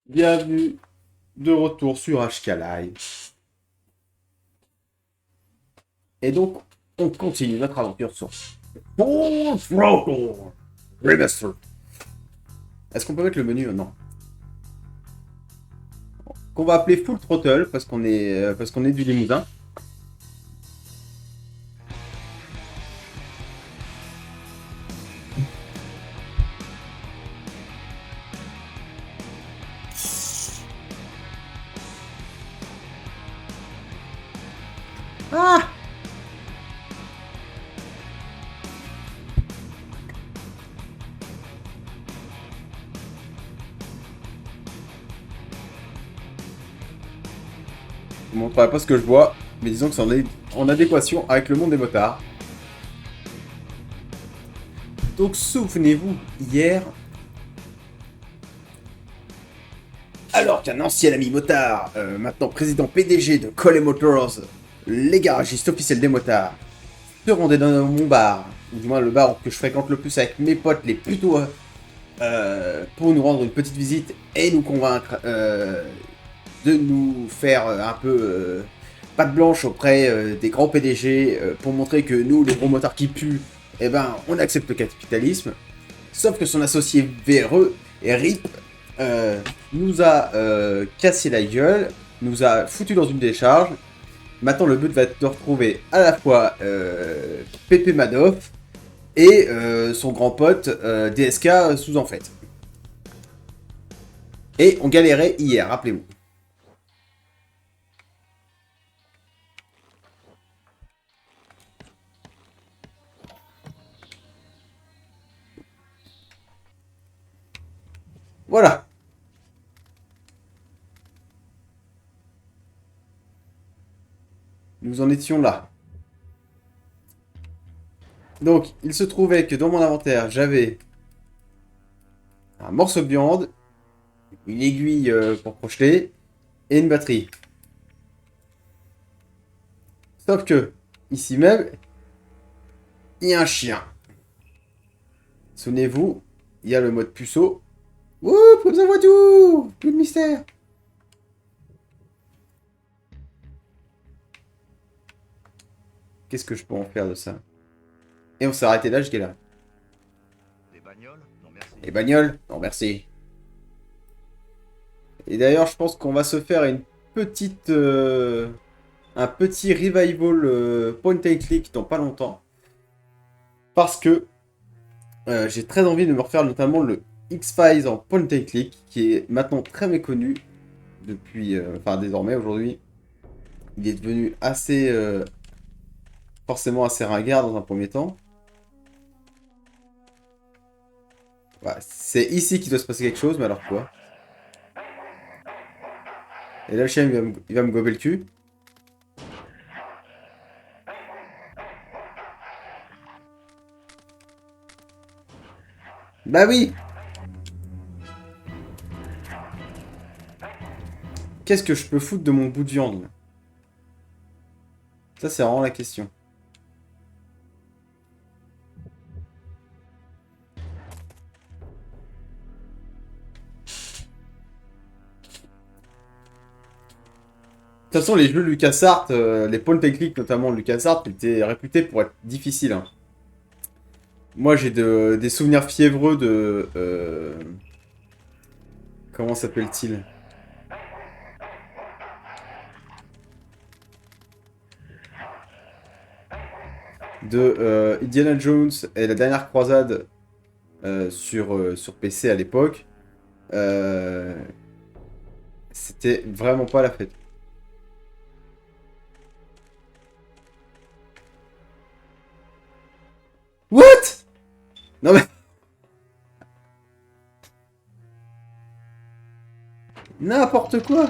Bienvenue de retour sur HK Live. Et donc, on continue notre aventure sur Full Throttle Remastered. Est-ce qu'on peut mettre le menu? Non. Qu'on va appeler Full Throttle parce qu'on est du Limousin. Ah! Je ne montrerai pas ce que je vois, mais disons que c'est en adéquation avec le monde des motards. Donc souvenez-vous, hier, alors qu'un ancien ami motard, maintenant président PDG de Collet Motors, les garagistes officiels des motards, se rendait dans mon bar, ou du moins le bar que je fréquente le plus avec mes potes les plus tôt, pour nous rendre une petite visite et nous convaincre de nous faire un peu patte blanche auprès des grands PDG pour montrer que nous, les gros motards qui puent, eh ben, on accepte le capitalisme. Sauf que son associé véreux, Rip, nous a cassé la gueule, nous a foutu dans une décharge. Maintenant, le but va être de retrouver à la fois Pépé Madoff et son grand pote DSK sous en fait. Et on galérait hier, rappelez-vous. Voilà. Nous en étions là. Donc, il se trouvait que dans mon inventaire, j'avais un morceau de viande, une aiguille pour crocheter et une batterie. Sauf que, ici même, il y a un chien. Souvenez-vous, il y a le mode puceau. Ouh, vous envoie tout! Plus de mystère. Qu'est-ce que je peux en faire de ça? Et on s'est arrêté là jusqu'à là. Des bagnoles? Non merci. Les bagnoles? Non, merci. Et d'ailleurs, je pense qu'on va se faire une petite... un petit revival point and click dans pas longtemps. Parce que j'ai très envie de me refaire notamment le X-Files en point and click, qui est maintenant très méconnu depuis... enfin, désormais, aujourd'hui. Il est devenu assez... forcément assez ringard dans un premier temps. Voilà, c'est ici qu'il doit se passer quelque chose, mais alors quoi? Et là, le chien, il va me gober le cul. Bah oui! Qu'est-ce que je peux foutre de mon bout de viande, là? Ça, c'est vraiment la question. De toute façon, les jeux LucasArts, les point and click, notamment LucasArts, étaient réputés pour être difficiles, hein. Moi, j'ai des souvenirs fiévreux de... comment s'appelle-t-il? De Indiana Jones et la dernière croisade sur PC à l'époque. Euh, C'était vraiment pas la fête. What? Non mais... N'importe quoi!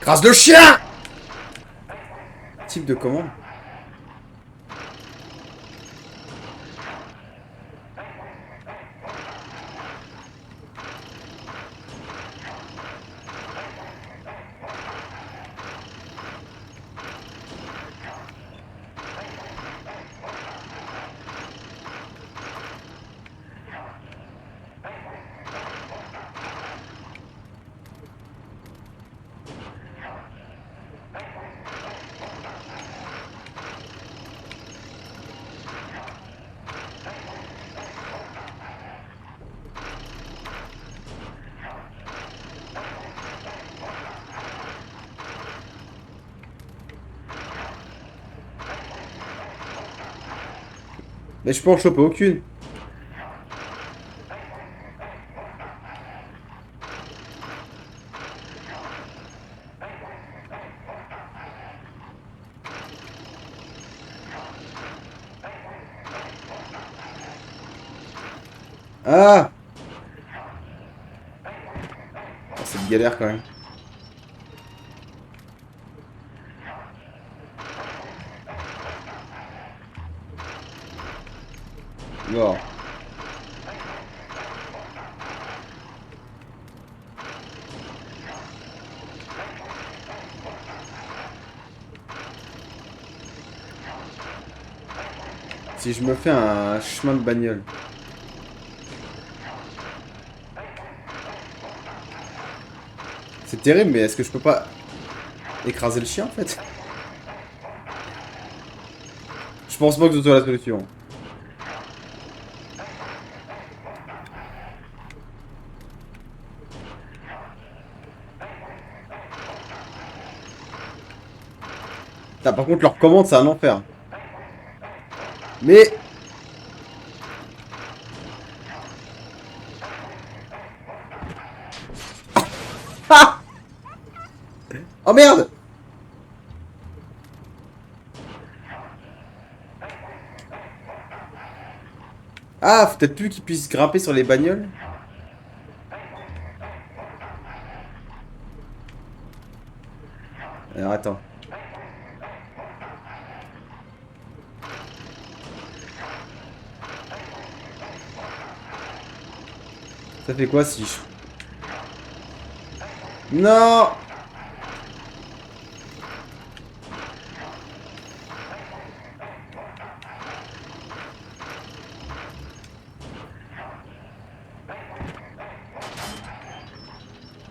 Grâce de chien! Type de commande. Mais je peux en choper aucune. Ah! Oh, c'est une galère quand même. Mort. Si je me fais un chemin de bagnole. C'est terrible, mais est-ce que je peux pas écraser le chien en fait? Je pense pas que ce soit la solution. Putain, par contre, leur commande, c'est un enfer. Mais... Ah! Oh merde! Ah, faut peut-être plus qu'ils puissent grimper sur les bagnoles. Alors attends. Ça fait quoi si je... Non!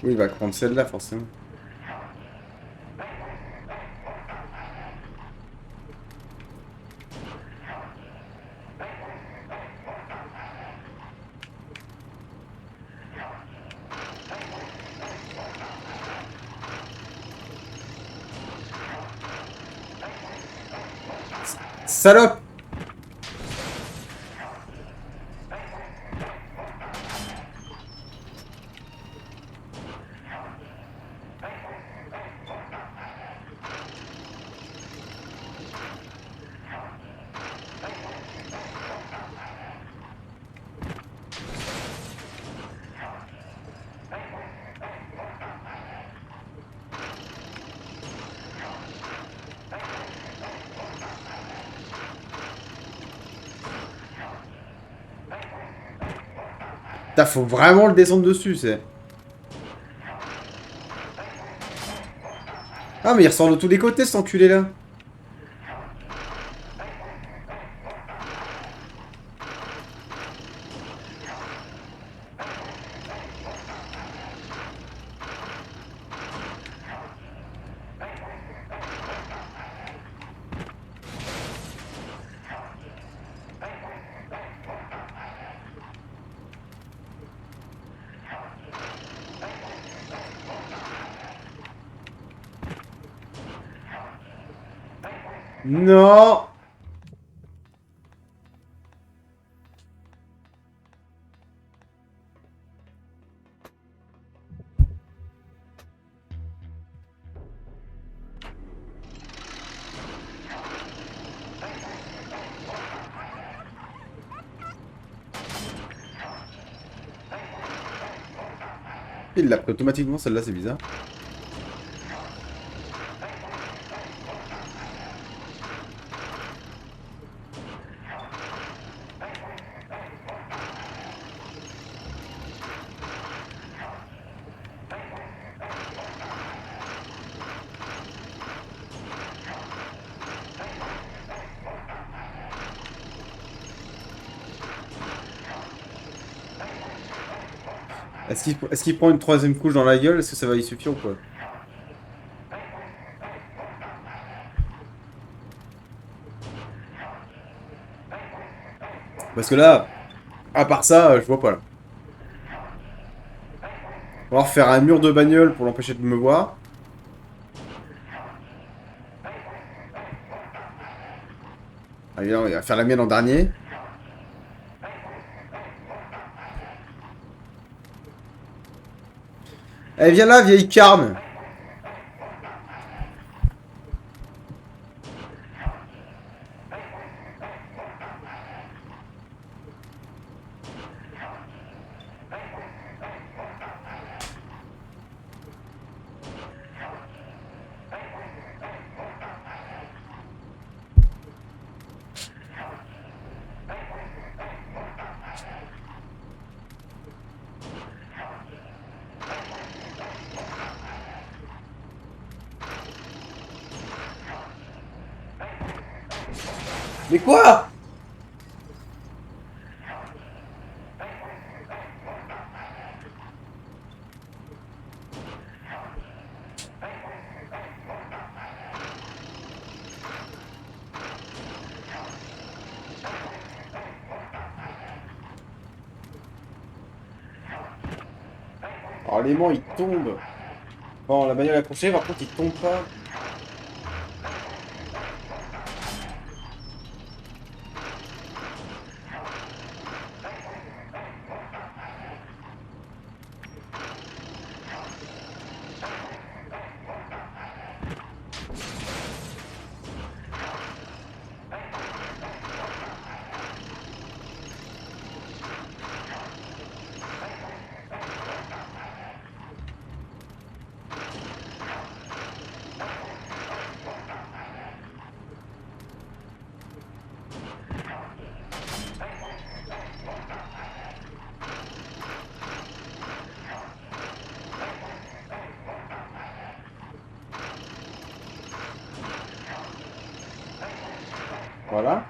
Oui, il va prendre celle-là, forcément. Salope! Putain, faut vraiment le descendre dessus, c'est... Ah, mais il ressort de tous les côtés, cet enculé-là. Non! Il l'a pris automatiquement, celle-là, c'est bizarre. Est-ce qu'il prend une troisième couche dans la gueule? Est-ce que ça va y suffire ou quoi? Parce que là, à part ça, je vois pas là. On va refaire un mur de bagnole pour l'empêcher de me voir. Allez, non, il va faire la mienne en dernier. Eh, viens là, vieille carne. Mais quoi? Alors l'aimant il tombe. Bon, la bagnole accrochée, par contre il tombe pas. Voilà.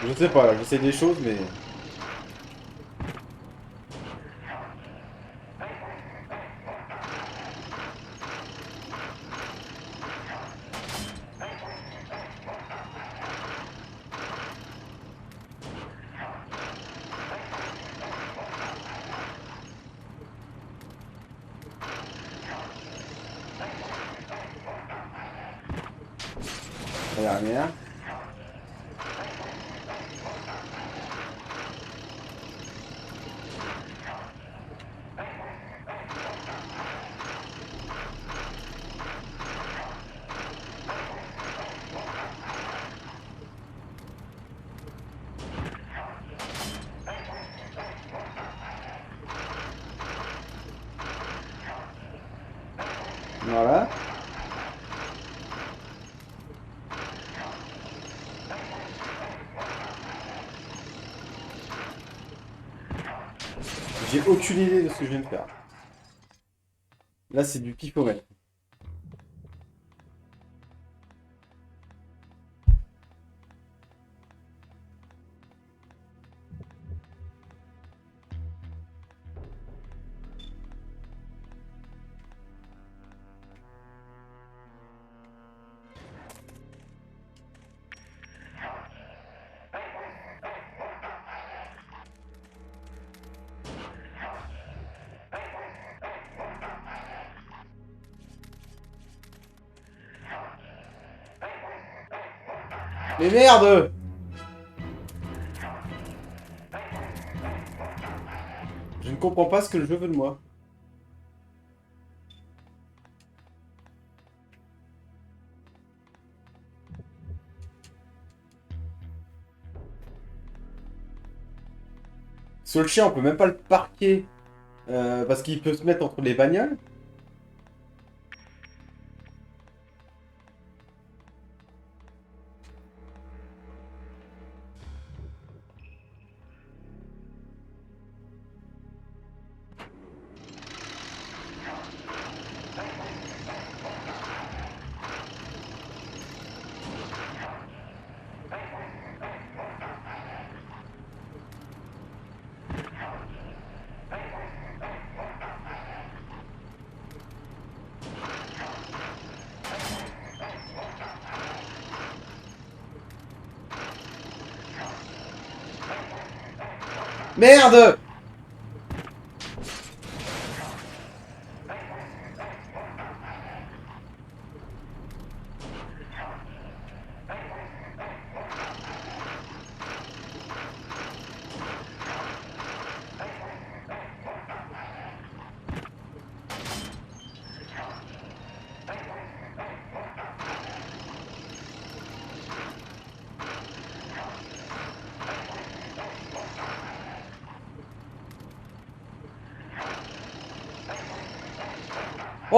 Je sais pas, là, j'essaie des choses, mais... Y'a rien. Voilà. J'ai aucune idée de ce que je viens de faire. Là, c'est du pifomètre. Mais merde! Je ne comprends pas ce que le jeu veut de moi. Sur le chien, on peut même pas le parquer. Parce qu'il peut se mettre entre les bagnoles. Merde!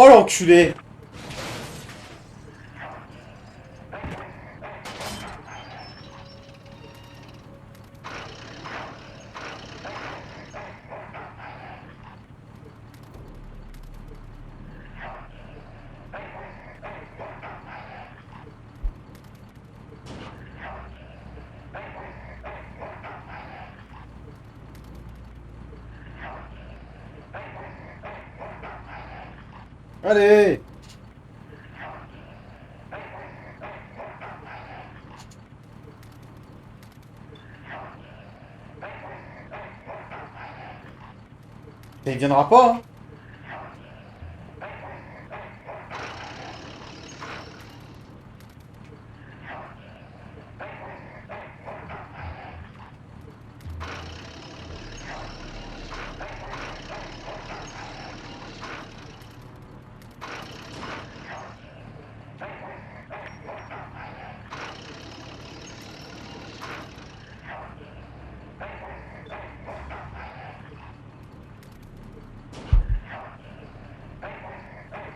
Oh l'enculé! Allez! Il viendra pas, hein?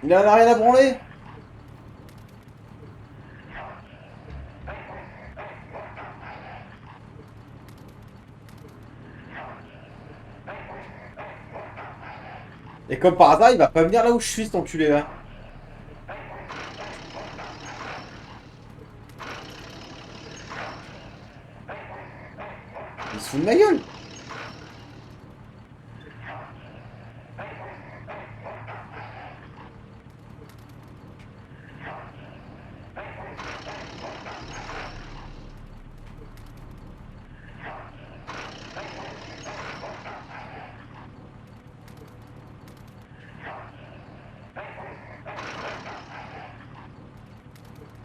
Il en a rien à branler! Et comme par hasard, il va pas venir là où je suis, cet enculé là. Il se fout de ma gueule!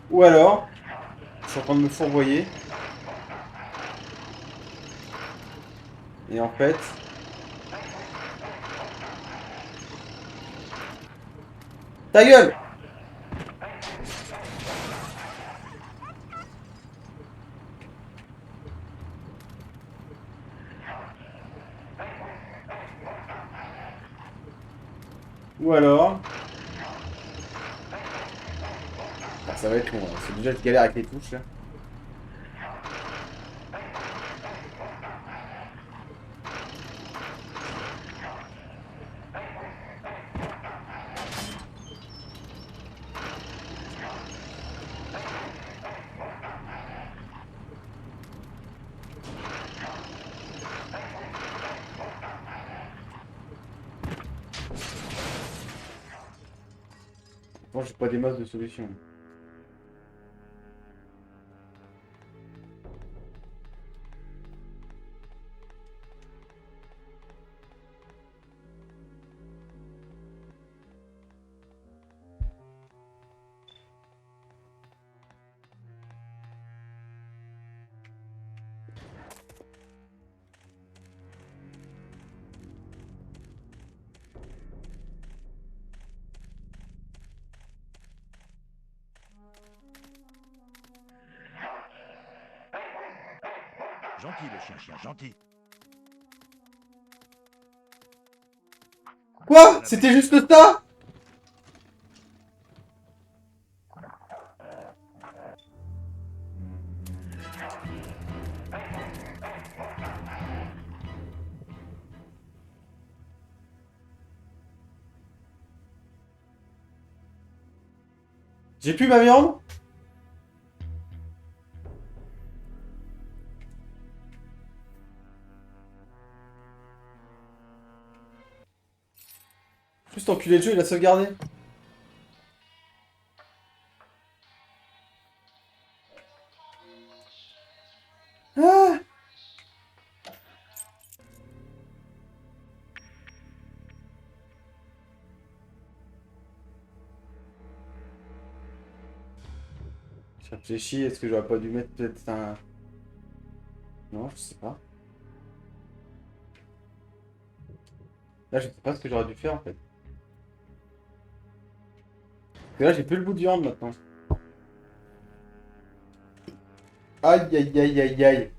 Ou alors, je suis en train de me fourvoyer. Et en fait... Ta gueule! Ou alors... Ah, ça va être long, hein. C'est déjà de galère avec les touches là. Moi j'ai pas des masses de solutions. Gentil le chien, gentil. Quoi? C'était juste ça? J'ai plus ma viande? Juste enculé de jeu, il a sauvegardé. Ah! Je réfléchis, est-ce que j'aurais pas dû mettre peut-être un... Non, je sais pas. Là, je sais pas ce que j'aurais dû faire en fait. Parce que là, j'ai plus le bout de viande maintenant. Aïe, aïe, aïe, aïe, aïe.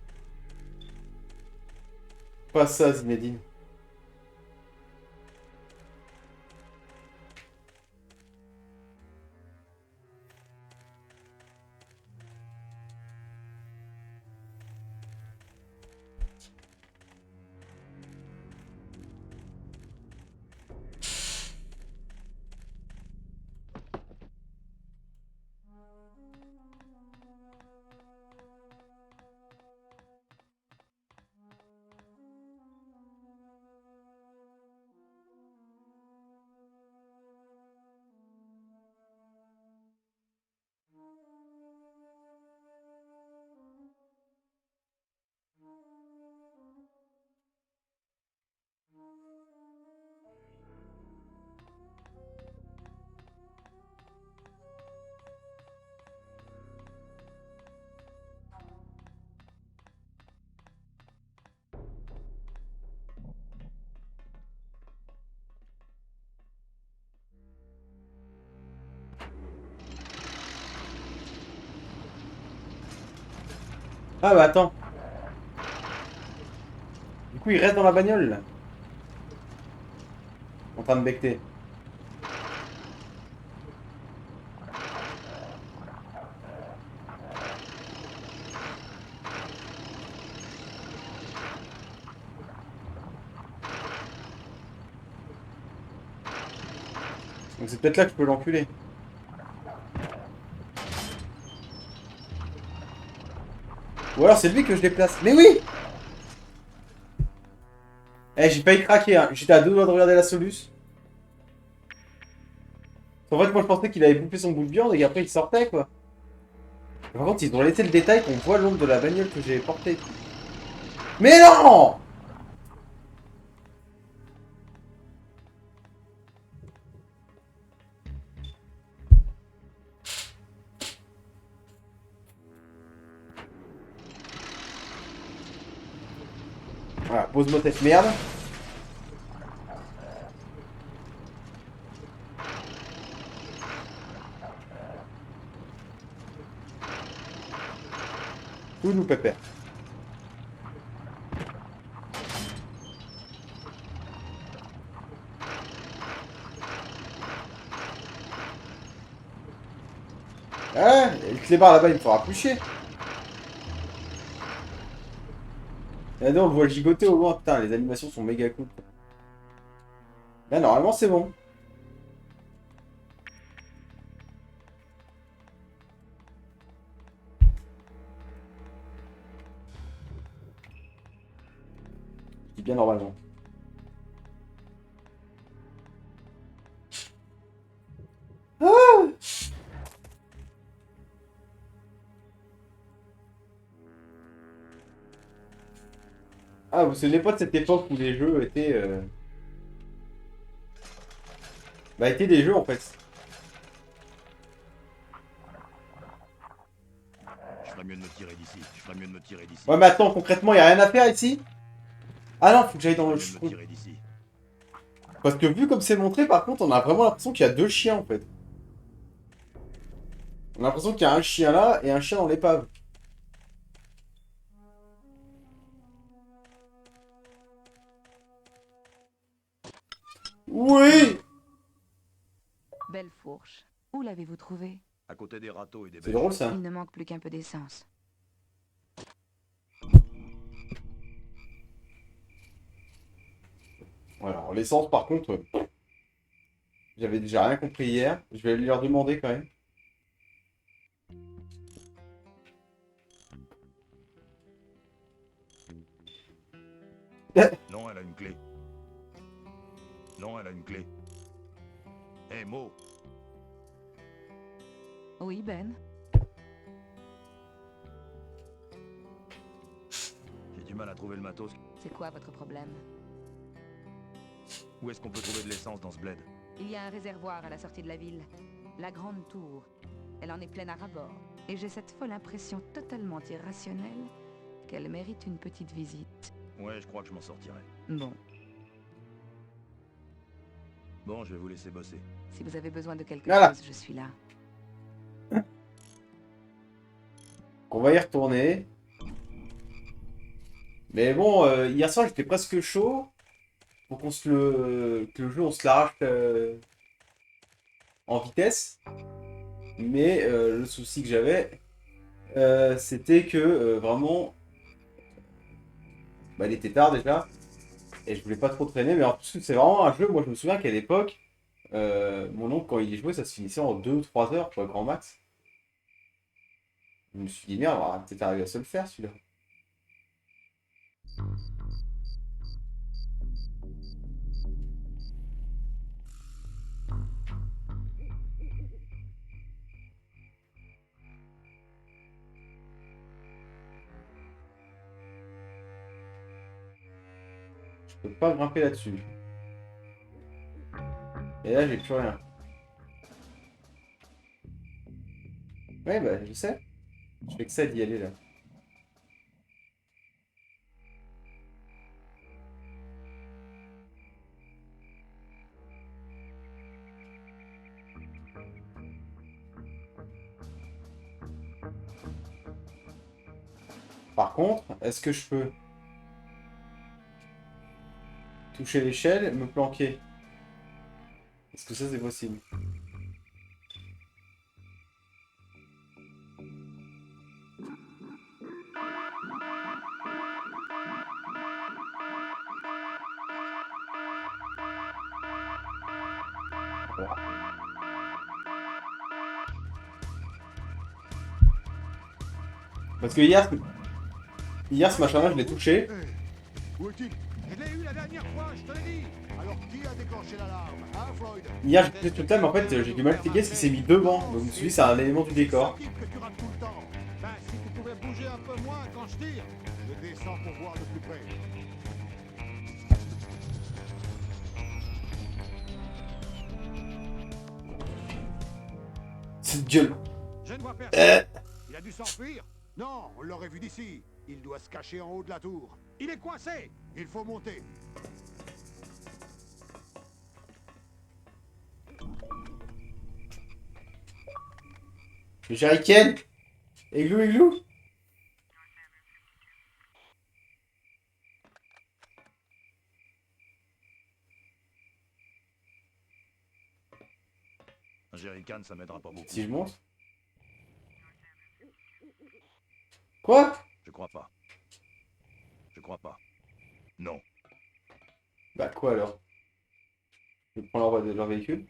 Pas ça, Zinedine. Ah bah attends. Du coup, il reste dans la bagnole, là. En train de becter. Donc c'est peut-être là que je peux l'enculer. Ou alors c'est lui que je déplace. Mais oui! Eh, j'ai failli craquer, hein. J'étais à deux doigts de regarder la soluce. En fait, moi je pensais qu'il avait bouffé son bout de viande et qu'après il sortait, quoi. Par contre, ils ont laissé le détail qu'on voit l'ombre de la bagnole que j'ai portée. Mais non! Voilà, pose-moi cette merde. Tout nous pépère. Ah, le clébard là-bas, il me fera plus chier. Et non, on le voit gigoter au loin. Putain, les animations sont méga cool. Là, normalement, c'est bon. Je dis bien normalement. Ah, ah, vous vous souvenez pas de cette époque où les jeux étaient... Bah, étaient des jeux, en fait. Je ferais mieux de me tirer d'ici. Je ferais mieux de me tirer d'ici. Ouais, mais attends, concrètement, y a rien à faire ici? Ah non, faut que j'aille Je dans ferais le... mieux de me tirer d'ici. Parce que vu comme c'est montré, par contre, on a vraiment l'impression qu'il y a deux chiens, en fait. On a l'impression qu'il y a un chien là et un chien dans l'épave. Oui! Belle fourche. Où l'avez-vous trouvée? À côté des râteaux et des C'est bêches. drôle, ça. Il ne manque plus qu'un peu d'essence. Voilà, alors l'essence, par contre, j'avais déjà rien compris hier. Je vais leur demander quand même. Non, elle a une clé. Non, elle a une clé. Hé, Mo, Oui, Ben? j'ai du mal à trouver le matos. C'est quoi votre problème? Où est-ce qu'on peut trouver de l'essence dans ce bled? Il y a un réservoir à la sortie de la ville. La grande tour. Elle en est pleine à ras-bord. Et j'ai cette folle impression totalement irrationnelle qu'elle mérite une petite visite. Ouais, je crois que je m'en sortirai. Bon, Bon, je vais vous laisser bosser. si vous avez besoin de quelque Voilà, chose, je suis là. on va y retourner. Mais bon, hier soir, j'étais presque chaud pour qu'on se que le jeu, on se l'arrache en vitesse. Mais le souci que j'avais, c'était que vraiment, bah, il était tard déjà. Et je voulais pas trop traîner. Mais en plus, c'est vraiment un jeu. Moi, je me souviens qu'à l'époque, mon oncle, quand il y jouait, ça se finissait en 2 ou 3 heures, quoi, grand max. Je me suis dit, merde, on va peut-être arriver à se le faire celui-là. Je peux pas grimper là-dessus. Et là, j'ai plus rien. Ouais, bah, je sais. Je fais que ça d'y aller là. Par contre, est-ce que je peux toucher l'échelle et me planquer? Est-ce que ça c'est possible? Voilà. Parce que hier ce machin-là, je l'ai touché. Où est-il? Je l'ai eu la dernière fois, je te l'ai dit. Alors qui a déclenché l'alarme, hein, Floyd? Hier, j'ai touché tout le temps, mais en fait, j'ai du mal à expliquer ce qui s'est mis devant. Donc je me suis dit, c'est un élément du décor. C'est que tu rates tout le temps. Ben, si tu pouvais bouger un peu moins quand je tire, je descends pour voir de plus près. Cette gueule. Je ne vois personne. Il a dû s'enfuir. Non, on l'aurait vu d'ici. Il doit se cacher en haut de la tour. Il est coincé. Il faut monter. Le jerrycan. Igloo, igloo. Un jerrycan, ça m'aidera pas beaucoup. Si je monte. Quoi? Je crois pas. Je crois pas. Non. Bah quoi alors? Je prends leur véhicule.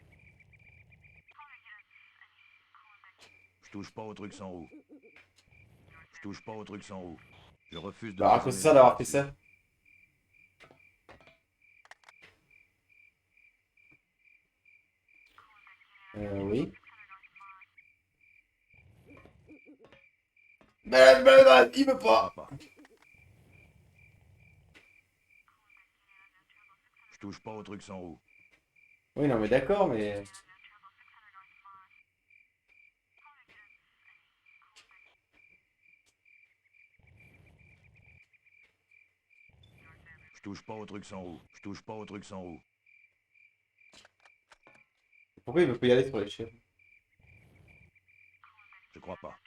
Je touche pas au truc sans roue. Je touche pas au truc sans roue. Je refuse de... Bah à cause de ça d'avoir fait ça. Oui. Il veut Je pas. crois pas. Je touche pas au truc sans roue. Oui, non mais d'accord, mais... Je touche pas au truc sans roue. Je touche pas au truc sans roue. Pourquoi il veut pas y aller sur l'échelle? Je crois pas.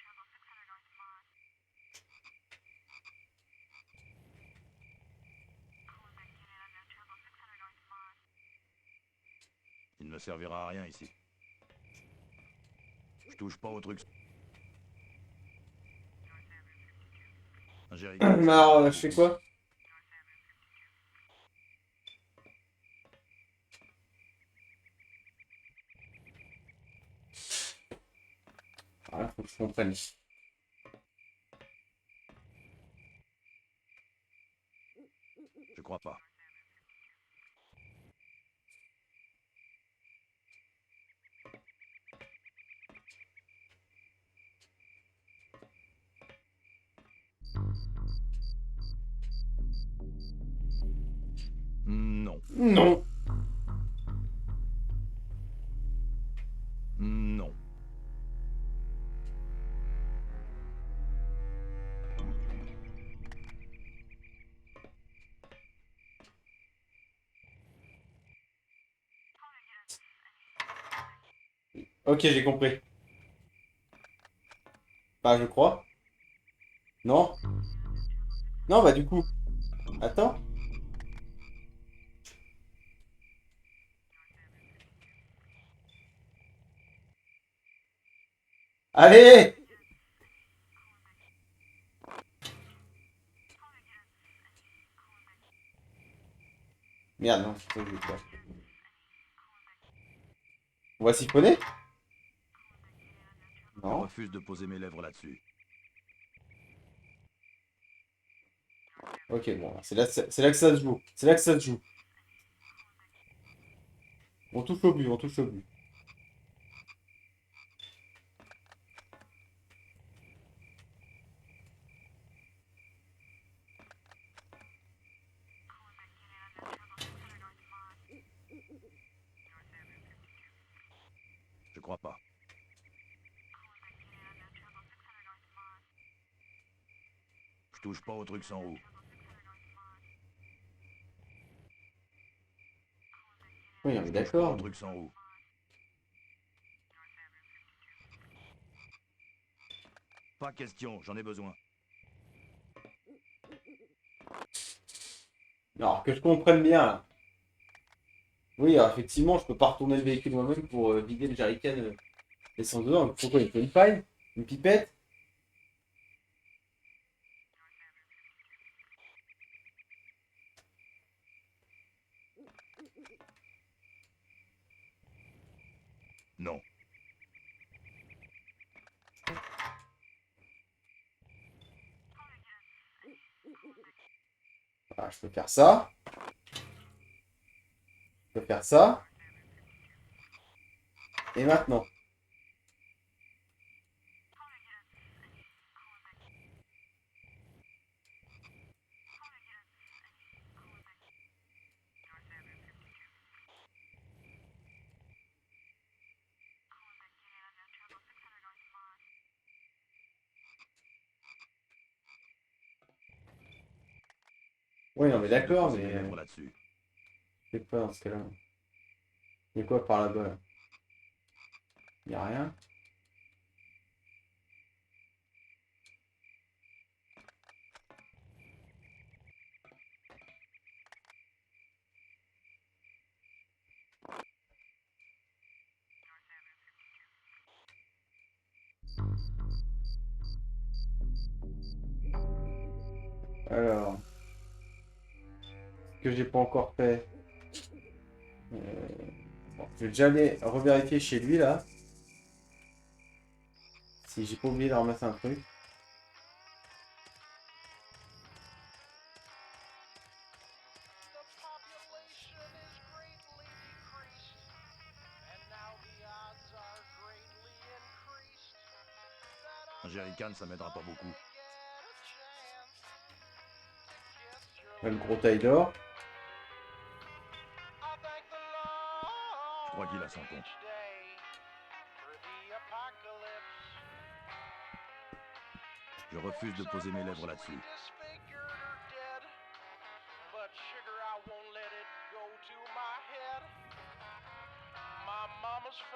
Il ne me servira à rien ici. Je touche pas au truc. Un jerrycan. Mais alors, je fais quoi? Voilà, faut que je comprenne. Je crois pas. Non. Non. Non. Ok, j'ai compris. Bah, je crois. Non? Non, bah du coup. Attends. Allez! Merde, non, c'est pas juste là. On va siphonner? Je Non. refuse de poser mes lèvres là-dessus. Ok, bon, c'est là que ça se joue. C'est là que ça se joue. On touche au but, on touche au but. Je crois pas. Je touche pas au truc sans roue. Oui, on est Je touche pas au d'accord. truc sans roue. Pas question, j'en ai besoin. Alors, que je comprenne bien, là. Oui, alors, effectivement, je peux pas retourner le véhicule moi-même pour vider le jerrycan d'essence dedans. Donc, pourquoi il faut une paille? Une pipette? Non. Voilà, je peux faire ça. Je peux faire ça. Et maintenant. Oui, non, mais Refuse de d'accord, poser mes mais... lèvres là-dessus. C'est quoi dans ce cas-là? Il y a quoi par là-bas, là? Il y a rien. Alors... Ce que j'ai pas encore fait... Bon, je vais déjà aller revérifier chez lui, là. Si j'ai pas oublié de ramasser un truc. Un jerrycan, ça m'aidera pas beaucoup. Le gros taille d'or. Je crois qu'il a son compte. Je refuse de poser mes lèvres là-dessus.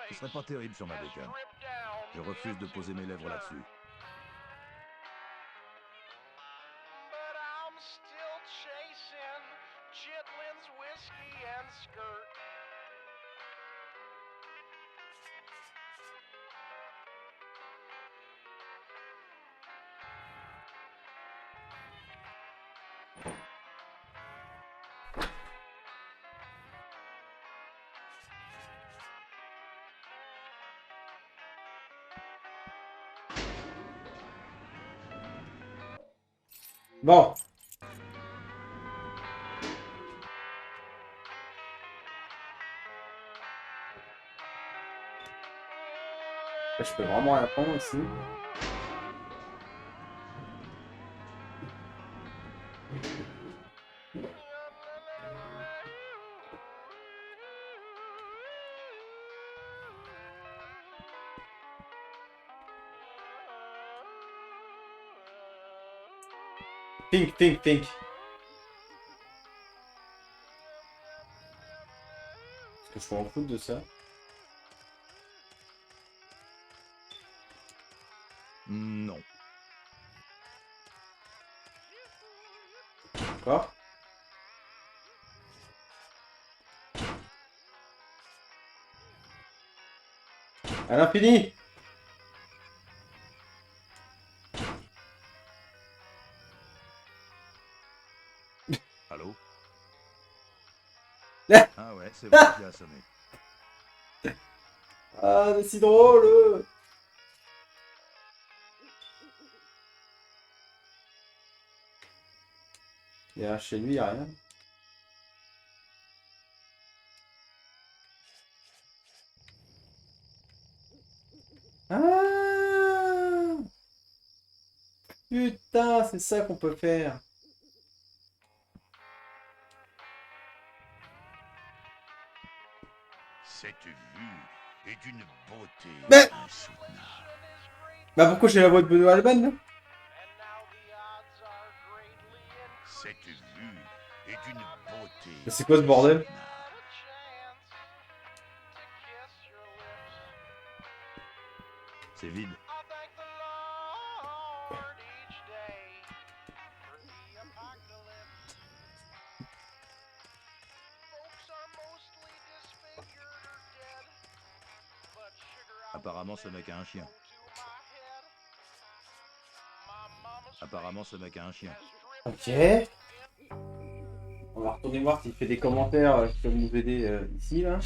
Ce serait pas terrible sur ma bécane. Je refuse de poser mes lèvres là-dessus. Bon. Je peux vraiment rien prendre ici. Think. Est-ce que je peux en foutre de ça? Non. Quoi? À l'infini! Allô? Ah, Ah ouais, c'est vrai qui a sonné. ah, mais si drôle! Et chez lui, il n'y a rien. Ah! Putain, c'est ça qu'on peut faire. Cette vue est d'une beauté Mais... insoutenable. Bah pourquoi j'ai la voix de Benoît Alban, là? Cette vue est d'une beauté Mais c'est quoi ce bordel? insoutenable. C'est vide. Apparemment, ce mec a un chien. Apparemment, ce mec a un chien. Ok. On va retourner voir s'il fait des commentaires qui peuvent nous aider ici, là.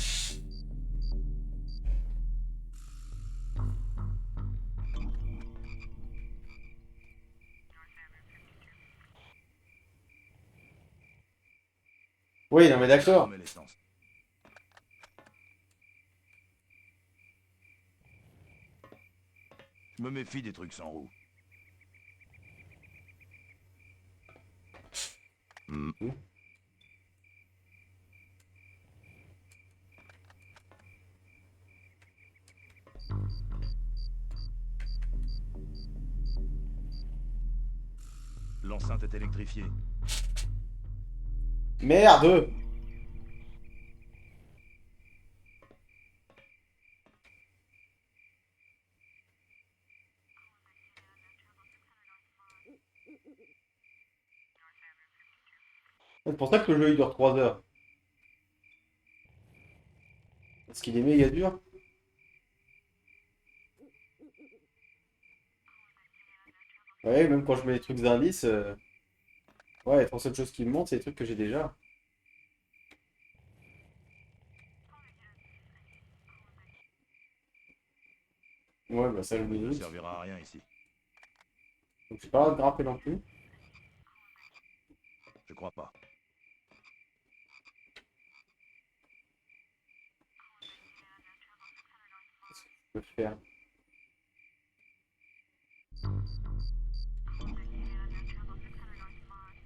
Oui, non mais d'accord. Remets l'essence. Je me méfie des trucs sans roue. Hmm. L'enceinte est électrifiée. Merde! C'est pour ça que le jeu il dure 3 heures. Parce qu'il est méga dur. Ouais, même quand je mets les trucs d'indices, ouais, les 3 seules choses qui me montrent, c'est des trucs que j'ai déjà. Ouais, bah ça je me Il ne doute. servira à rien ici. Donc j'ai pas le droit de grimper non plus. Je crois pas. Je peux faire.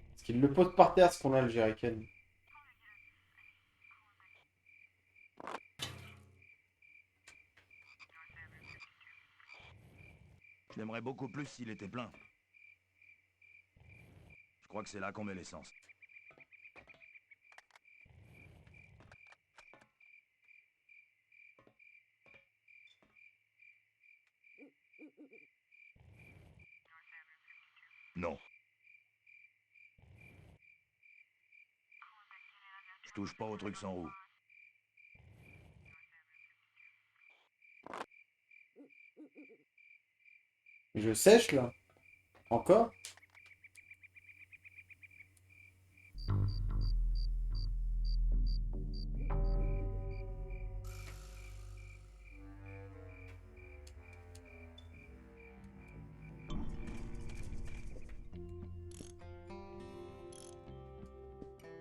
Parce qu'il le pose par terre ce qu'on a le jerrycan. Je l'aimerais beaucoup plus s'il était plein. Je crois que c'est là qu'on met l'essence. Non. Je touche pas au truc sans roue. Je sèche là. Encore?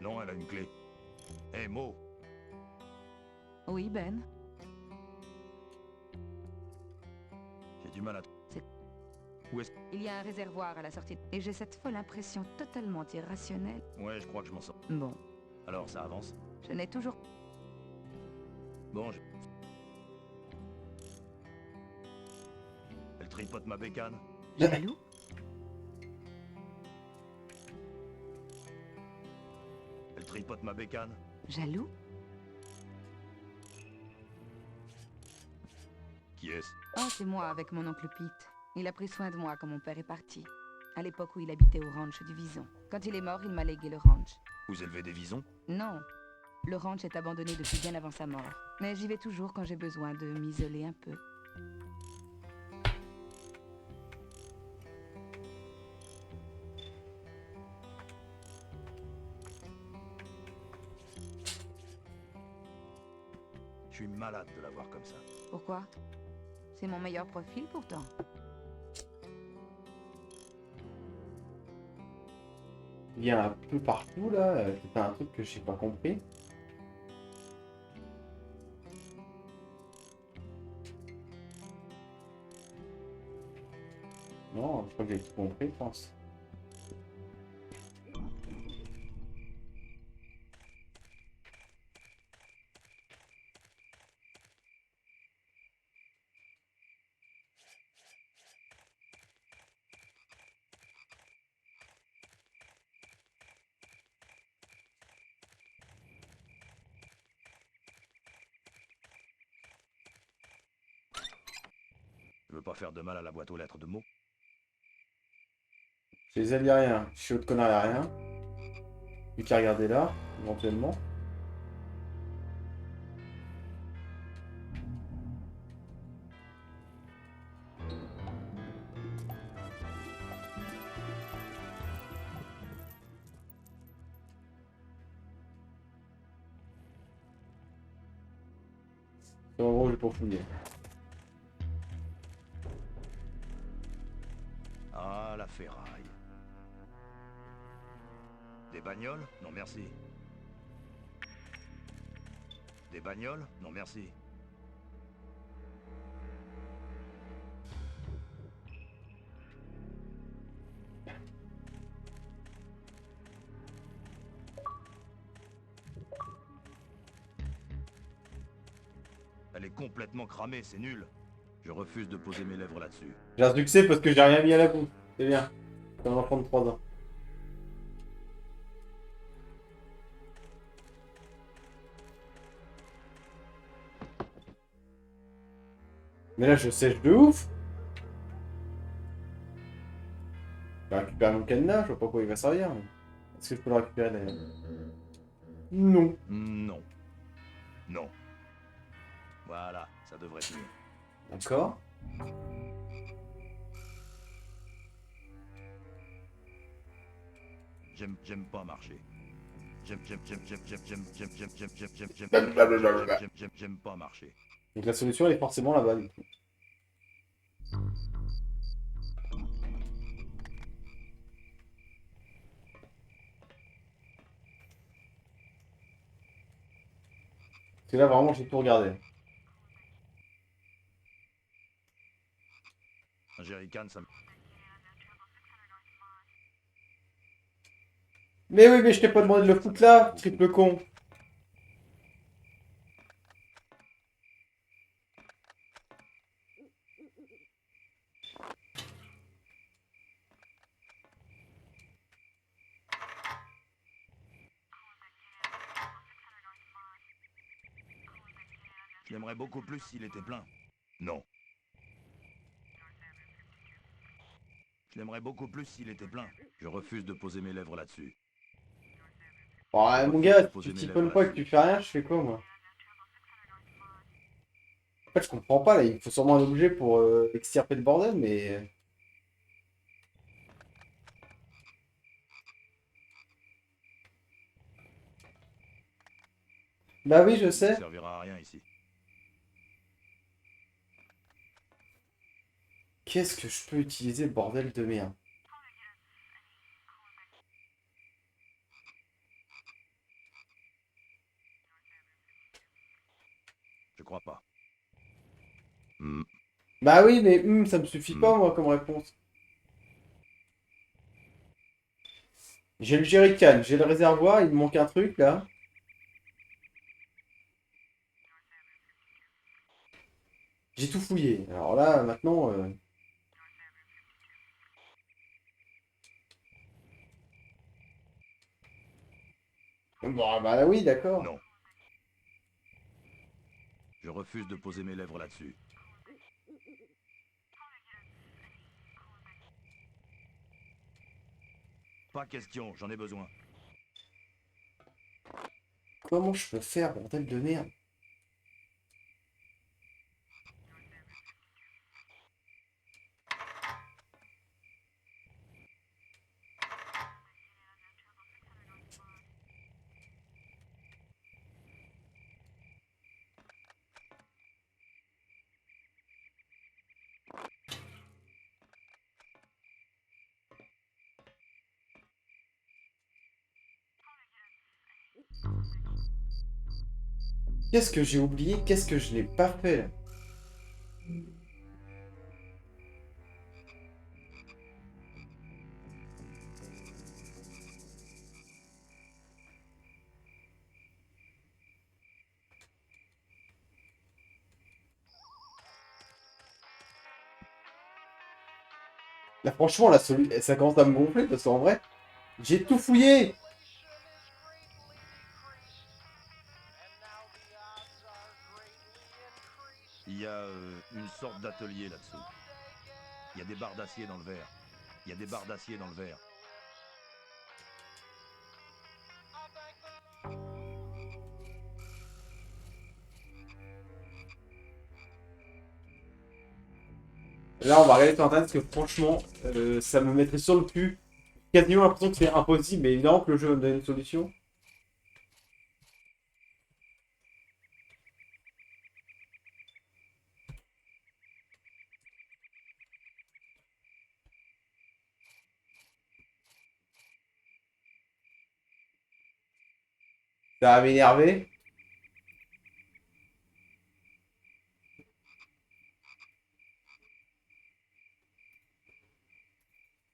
Non, elle a une clé. Hé, Mo, Oui, Ben. j'ai du mal à... C'est- Où est-ce... Il y a un réservoir à la sortie. Et j'ai cette folle impression totalement irrationnelle. Ouais, je crois que je m'en sors. Bon, Alors, ça avance. je n'ai toujours... Bon, Elle tripote ma bécane. Jaloux? Elle tripote ma bécane. Jaloux? Qui est-ce? Oh, c'est moi avec mon oncle Pete. Il a pris soin de moi quand mon père est parti. À l'époque où il habitait au ranch du Vison. Quand il est mort, il m'a légué le ranch. Vous élevez des visons? Non, le ranch est abandonné depuis bien avant sa mort. Mais j'y vais toujours quand j'ai besoin de m'isoler un peu. Je suis malade de la voir comme ça. Pourquoi? C'est mon meilleur profil pourtant. Il y a un peu partout là. C'est un truc que j'ai pas compris. Non, je crois que j'ai tout compris, je pense. Je veux pas faire de mal à la boîte aux lettres de mots. Chez les alliés rien. Chez l'autre connard, y a rien. Plus qu'à regarder là, éventuellement. En gros, j'ai pas fouillé. Ah, la ferraille. Des bagnoles? Non, merci. Des bagnoles? Non, merci. Elle est complètement cramée, c'est nul. Je refuse de poser mes lèvres là-dessus. J'ai un succès parce que j'ai rien mis à la boue. C'est bien. C'est un enfant de 3 ans. Mais là, je sèche de ouf. Je vais récupérer mon cadenas, je vois pas quoi il va servir. Est-ce que je peux le récupérer d'ailleurs? Non. Non. Non. Voilà, ça devrait tenir. D'accord. J'aime pas marcher. J'aime pas marcher. Donc la solution elle est forcément là-bas du coup. Parce que là vraiment j'ai tout regardé. Un jerrycan, ça me... Mais oui, mais je t'ai pas demandé de le foutre là, triple con. Je l'aimerais beaucoup plus s'il était plein. Non. Je l'aimerais beaucoup plus s'il était plein. Je refuse de poser mes lèvres là-dessus. Ouais, mon gars, si tu t'y pas que tu fais rien, je fais quoi moi? En fait, je comprends pas là, il faut sûrement un objet pour extirper le bordel, mais. Bah oui, je Ça sais. ne servira à rien ici. Qu'est-ce que je peux utiliser, bordel de merde? Je crois pas. Bah oui, mais ça me suffit pas moi comme réponse. J'ai le jerrycan, j'ai le réservoir, il me manque un truc là. J'ai tout fouillé. Alors là, maintenant... Bon, bah oui, d'accord. Non. Je refuse de poser mes lèvres là-dessus. Pas question, j'en ai besoin. Comment je peux faire, bordel de merde? Qu'est-ce que j'ai oublié? Qu'est-ce que je n'ai pas fait? Là, franchement, ça commence à me gonfler parce qu'en vrai, j'ai tout fouillé. Il y a une sorte d'atelier là-dessous. Il y a des barres d'acier dans le verre. Il y a des barres d'acier dans le verre. Là, on va regarder sur internet parce que franchement, ça me mettrait sur le cul. Quasiment l'impression que c'est impossible, mais évidemment que le jeu va me donner une solution. Ça va m'énerver.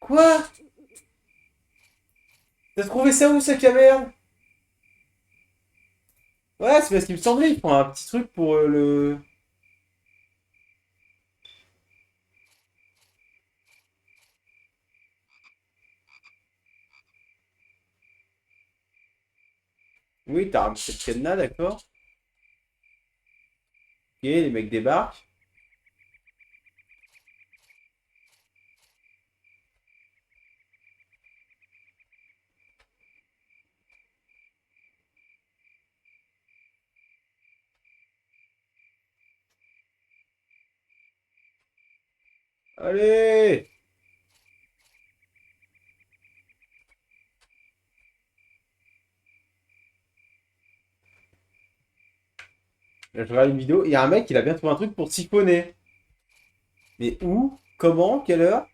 Quoi? T'as trouvé ça où, cette caverne? Ouais, c'est parce qu'il me semblait, ils font un petit truc pour le... Oui, t'as ramené cette cadenas, d'accord. Ok, les mecs débarquent. Allez! Là, je regarde une vidéo, il y a un mec, il a bien trouvé un truc pour siphonner. Mais où? Comment? Quelle heure?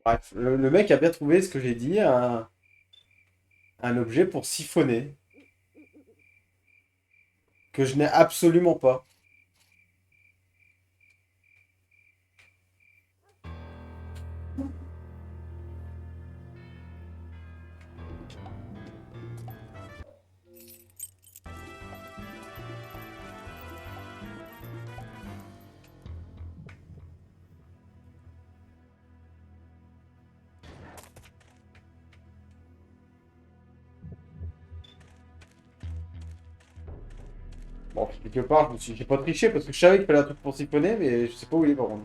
Bref, le mec a bien trouvé ce que j'ai dit, un objet pour siphonner. Que je n'ai absolument pas. Bon, quelque part, j'ai pas triché parce que je savais qu'il fallait un truc pour siphonner, mais je sais pas où il est par contre.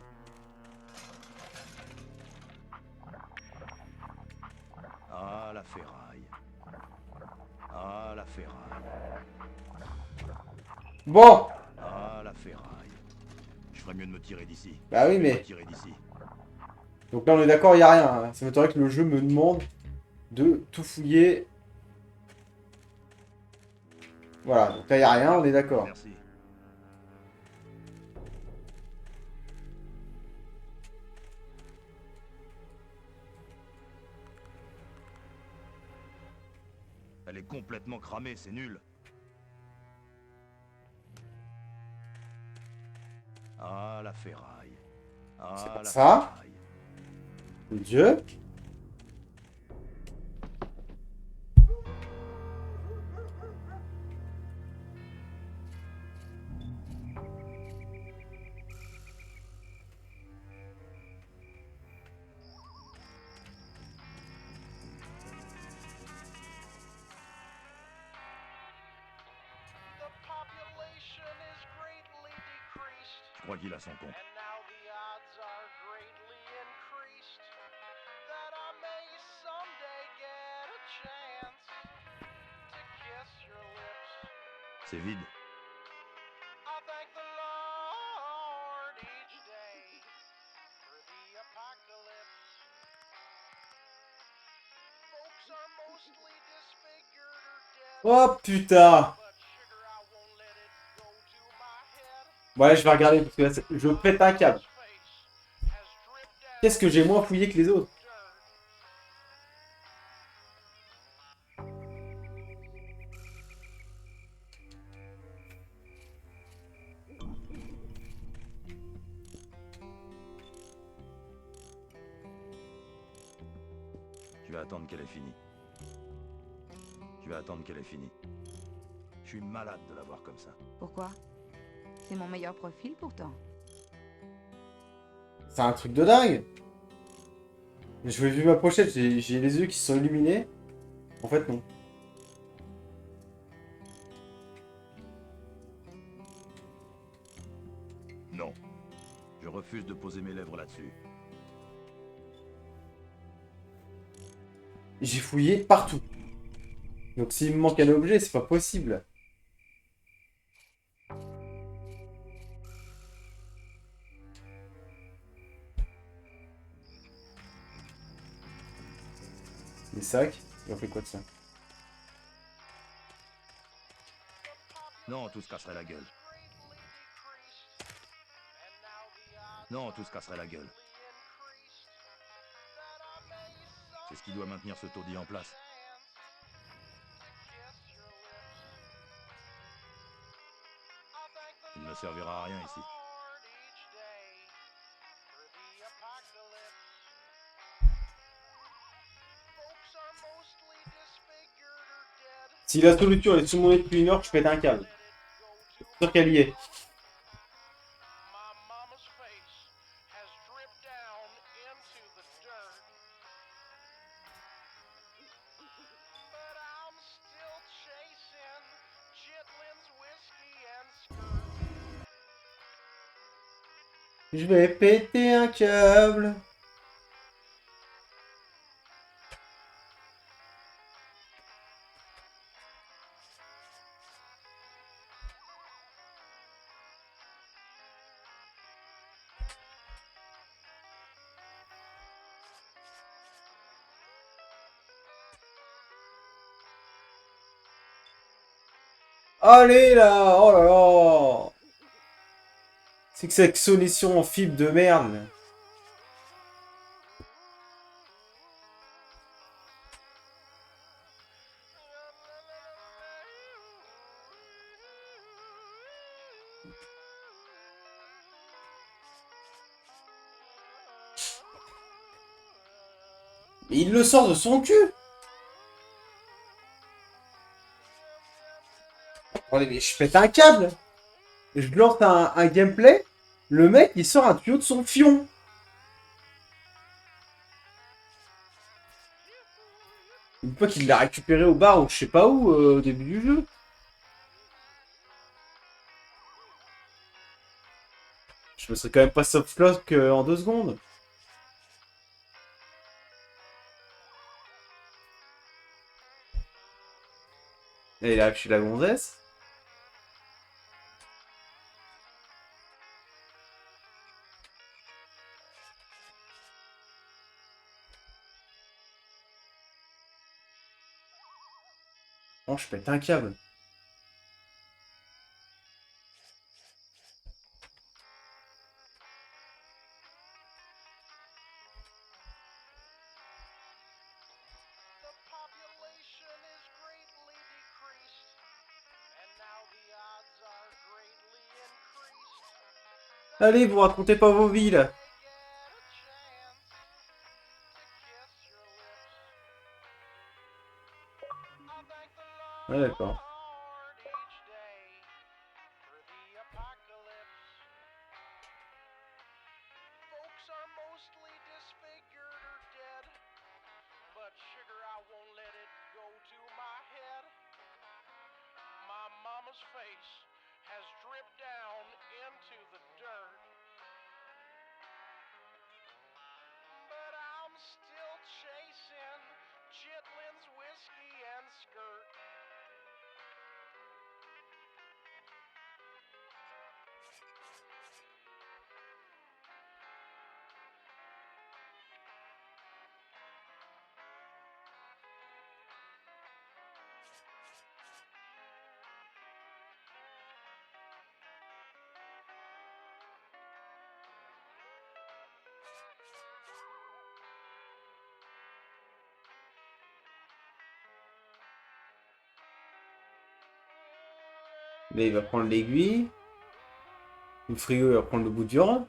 Ah, la ferraille. Ah, la ferraille. Bon! Ah, la ferraille. Je ferais mieux de me tirer d'ici. Bah oui, Je vais me mais... tirer d'ici. Donc là, on est d'accord, il n'y a rien, hein. Ça m'étonnerait que le jeu me demande de tout fouiller. Voilà, donc là, il n'y a rien, on est d'accord. Merci. Elle est complètement cramée, c'est nul. Ah, la ferraille. C'est Ah, pas la ça. ferraille. Mon Dieu. The population is greatly decreased, Je crois qu'il a son compte. and now the odds are greatly increased that I may someday get a chance to kiss your lips. C'est vide. I thank the Lord each day for the apocalypse. Folks are mostly disfigured or dead, Oh putain. but sugar I won't let it go to my head. Ouais, je vais regarder parce que là, je pète un câble. Qu'est-ce que j'ai moins fouillé que les autres? Tu vas attendre qu'elle ait fini. Tu vas attendre qu'elle ait fini. Je suis malade de la voir comme ça. Pourquoi? C'est mon meilleur profil pourtant. C'est un truc de dingue. Je vais vu ma pochette, j'ai les yeux qui se sont illuminés. En fait, non. refuse de poser mes lèvres là-dessus. J'ai fouillé partout. Donc s'il me manque un objet, c'est pas possible. Les sacs, il en fait quoi de ça? Non, tout se casserait la gueule. Non, tout se casserait la gueule. C'est ce qui doit maintenir ce taudis en place. Il ne servira à rien ici. Si la solution est sous mon nez depuis une heure, je pète un câble. C'est sûr qu'elle y est. Je vais péter un câble. Allez là! Oh là là! C'est que cette solution en fibre de merde. Là. Mais il le sort de son cul! Attendez, mais je pète un câble! Je lance un gameplay, le mec il sort un tuyau de son fion! Une fois qu'il l'a récupéré au bar ou je sais pas où au début du jeu. Je me serais quand même pas softlock en 2 secondes. Et là, je suis la gonzesse. Oh, je pète un câble. Allez, vous racontez pas vos vies, là. Ouais, d'accord. Là, il va prendre l'aiguille. Le frigo, il va prendre le bout du rang.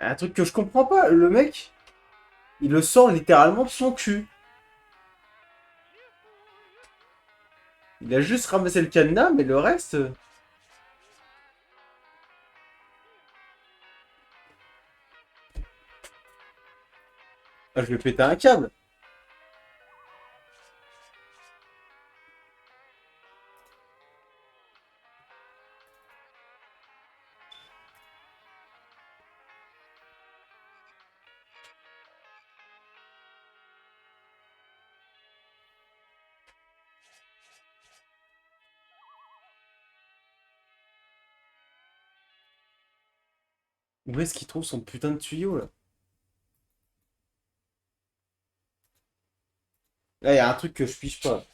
Un truc que je comprends pas, le mec, il le sort littéralement de son cul. Il a juste ramassé le cadenas, mais le reste... Ah, je vais péter un câble. Où est-ce qu'il trouve son putain de tuyau, là? Là, il y a un truc que je pige pas.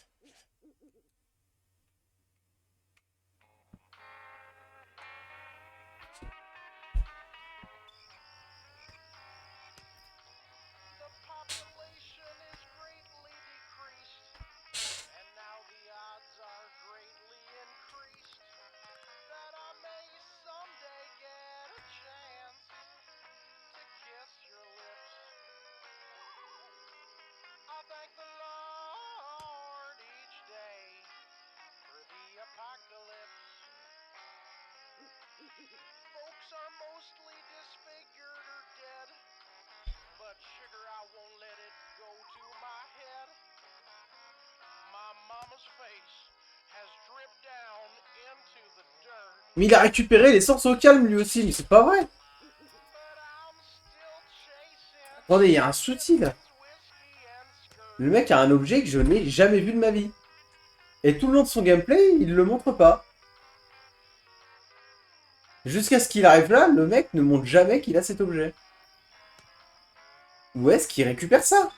The population is greatly decreased, and now the odds are greatly increased that I may someday get a chance to kiss your lips. I thank the Lord each day for the apocalypse. Folks are mostly disfigured or dead, but sugar, I won't let it go to my head. My mama's face has dripped down into the dirt, Mais il a récupéré l'essence au calme, lui aussi, mais c'est pas vrai. but I'm still chasing Attendez, il y a un souci, là. whiskey and skirt. Le mec a un objet que je n'ai jamais vu de ma vie. Et tout le long de son gameplay, il le montre pas. Jusqu'à ce qu'il arrive là, le mec ne montre jamais qu'il a cet objet. Où est-ce qu'il récupère ça?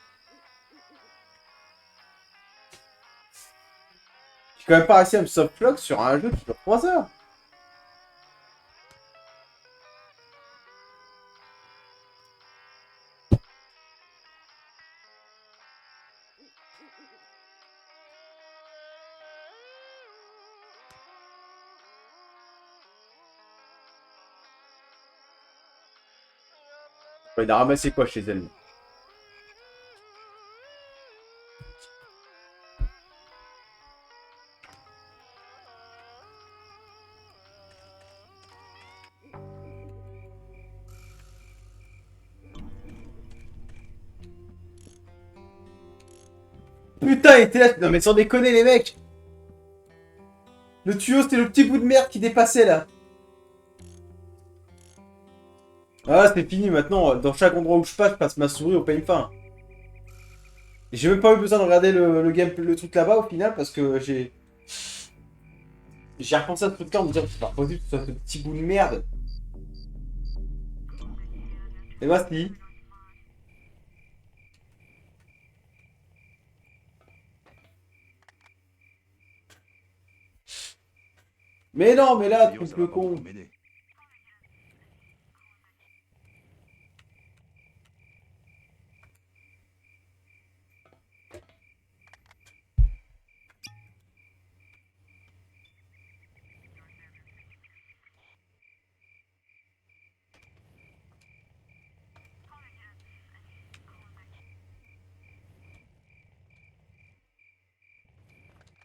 J'ai quand même pas réussi à me softlock sur un jeu qui dure 3 heures. Il a ramassé quoi chez elle? Putain, il était là. Non mais sans déconner les mecs. Le tuyau, c'était le petit bout de merde qui dépassait là. Ah, c'est fini maintenant. Dans chaque endroit où je passe ma souris au peigne fin. Et j'ai même pas eu besoin de regarder le game, le truc là-bas au final parce que j'ai repensé à ce truc là en me disant c'est pas possible que ce soit ce petit bout de merde. Et bah si. Mais non, mais là, Yo, truc ça le va pas con. beaucoup m'aider.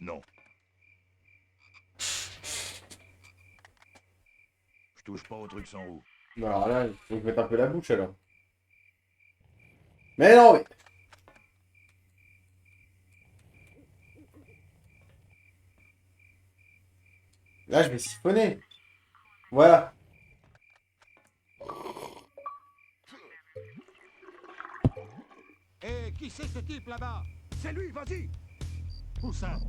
Non. Je touche pas au truc sans roue. Bon, alors là, il faut que je mette un peu la bouche alors. Mais non, mais... Là, je vais siphonner. Voilà. Hé, qui c'est ce type là-bas? C'est lui, vas-y! Où ça?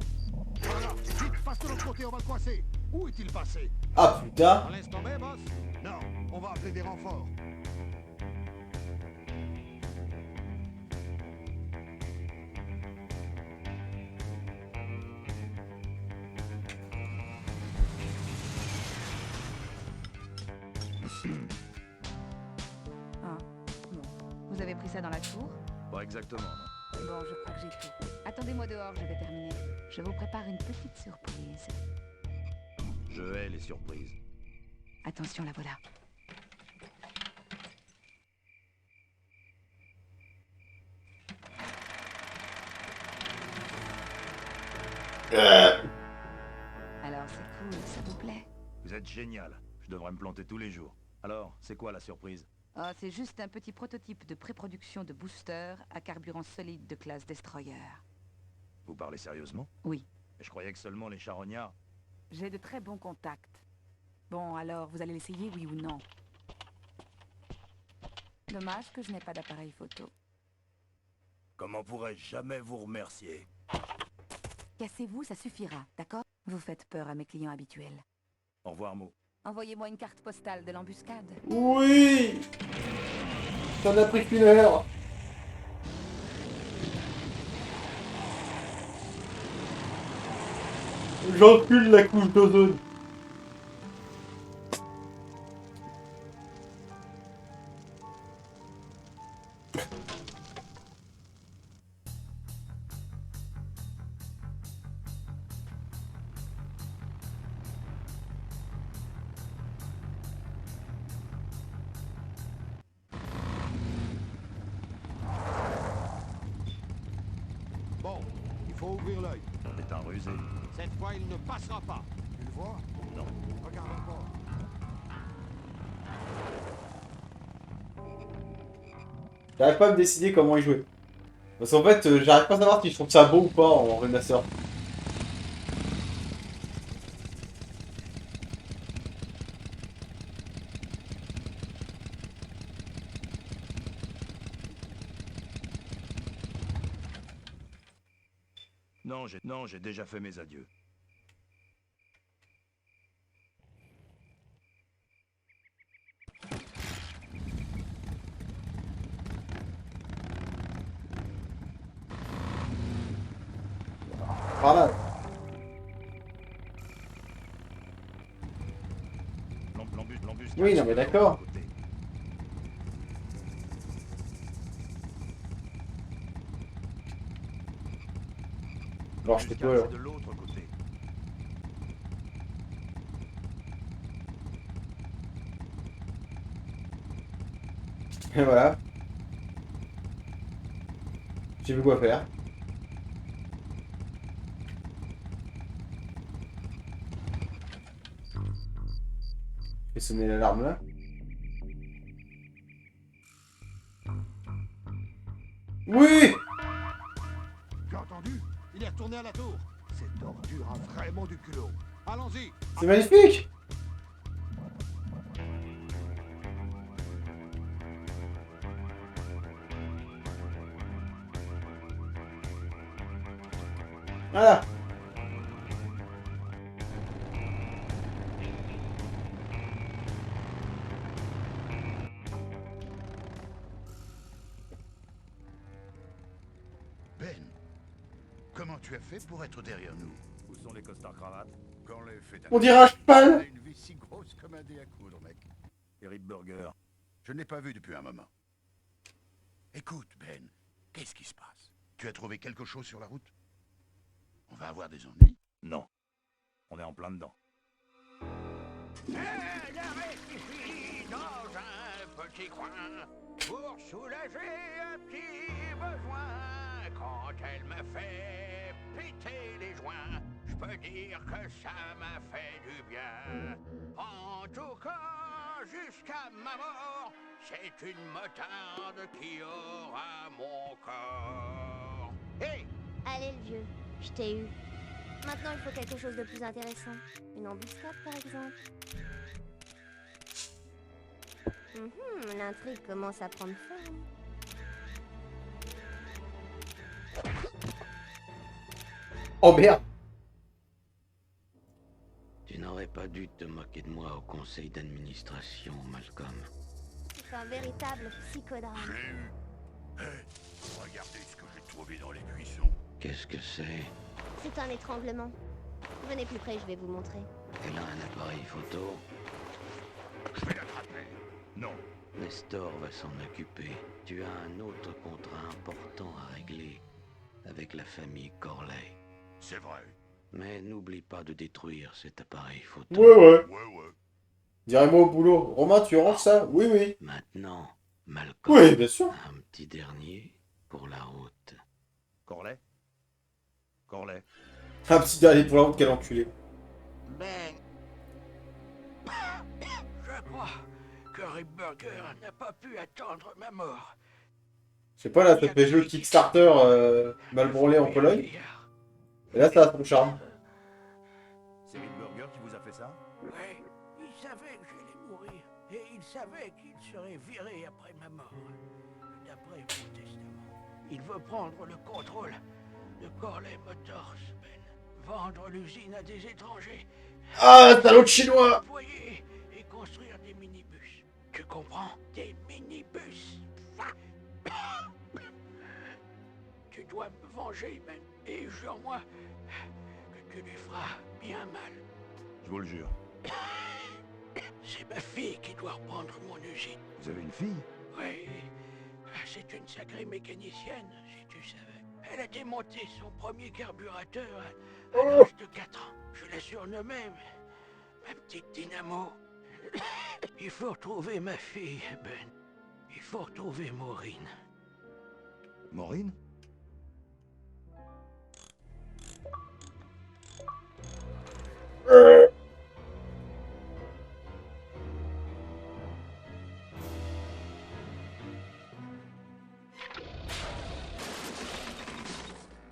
Voilà, vite, passe de l'autre côté, on va le coincer. Où est-il passé? Ah putain. On laisse tomber, boss? Non, on va appeler des renforts. Ah, bon. Vous avez pris ça dans la tour? Pas exactement, non. Bon, je crois que j'ai tout. Attendez-moi dehors, je vais terminer. Je vous prépare une petite surprise. Je hais les surprises. Attention, la voilà. s'il vous plaît. Vous êtes génial. Je devrais me planter tous les jours. Alors, c'est quoi la surprise? Ah, c'est juste un petit prototype de pré-production de booster à carburant solide de classe Destroyer. Vous parlez sérieusement? Oui. Je croyais que seulement les charognards... J'ai de très bons contacts. Bon, alors, vous allez l'essayer, oui ou non? Dommage que je n'ai pas d'appareil photo. Comment pourrais-je jamais vous remercier? Cassez-vous, ça suffira, d'accord? Vous faites peur à mes clients habituels. Au revoir, Mo. Envoyez-moi une carte postale de l'embuscade. Oui. Ça en a pris qu'une heure. J'encule la couche d'ozone. Bon, il faut ouvrir l'œil. C'est un rusé. Cette fois, il ne passera pas. Tu le vois? Non. Regarde encore. J'arrive pas à me décider comment y jouer. Parce qu'en fait, j'arrive pas à savoir si je trouve ça beau ou pas en remaster. Non, j'ai déjà fait mes adieux. Par là. L'embuscade. Oui, non, mais d'accord. Alors, je fais quoi alors? De l'autre côté. Et voilà. J'ai vu quoi faire. Je vais sonner l'alarme là. Oui! Tu as entendu? Il est retourné à la tour. Cette ordure a vraiment du culot. Allons-y. C'est magnifique! Voilà. Ben, comment tu as fait pour être derrière nous? Où sont les costards cravates? Quand les faits On dirait un cheval! a une vie si grosse comme un dé à coudre, mec. Et Rip Burger. Je ne l'ai pas vu depuis un moment. Écoute, Ben, qu'est-ce qui se passe? Tu as trouvé quelque chose sur la route? On va avoir des ennuis? Non. On est en plein dedans. Elle reste ici dans un petit coin pour soulager un petit besoin. Quand elle me fait péter les joints, je peux dire que ça m'a fait du bien. En tout cas, jusqu'à ma mort, c'est une motarde qui aura mon corps. Hé! Allez le vieux, je t'ai eu. Maintenant il faut quelque chose de plus intéressant. Une embuscade par exemple. L'intrigue commence à prendre forme. Oh merde! Tu n'aurais pas dû te moquer de moi au conseil d'administration, Malcolm. C'est un véritable psychodrame. J'ai eu. Hé, regardez ce que j'ai trouvé dans les buissons. Qu'est-ce que c'est? C'est un étranglement. Venez plus près, je vais vous montrer. Elle a un appareil photo. Je vais l'attraper. Non. Nestor va s'en occuper. Tu as un autre contrat important à régler avec la famille Corley. C'est vrai. Mais n'oublie pas de détruire cet appareil photo. Ouais. Ouais. Dirais-moi au boulot. Romain, tu ranges ça? Oui, oui. Maintenant, Malcolm, Oui, bien sûr. un petit dernier pour la route. Corley? Corley. Un petit dernier pour la route, quel enculé. Ben, Je crois que Ripburger n'a pas pu attendre ma mort. Je sais pas, là, ça fait jeu Kickstarter mal branlé en Pologne. Et là, ça a son charme. C'est Ripburger qui vous a fait ça? Oui, il savait que j'allais mourir. Et il savait qu'il serait viré après ma mort. D'après mon testament, il veut prendre le contrôle de Corley Motors, Ben. Vendre l'usine à des étrangers. Ah, salaud de chinois! Employer et construire des minibus. Tu comprends? Des minibus. Tu dois me venger, Ben. Et jure-moi que tu lui feras bien mal. Je vous le jure. C'est ma fille qui doit reprendre mon usine. Vous avez une fille? Oui, c'est une sacrée mécanicienne, si tu savais. Elle a démonté son premier carburateur à l'âge de 4 ans. Je la surnommais ma petite dynamo. Il faut retrouver ma fille, Ben. Il faut retrouver Maureen. Maureen?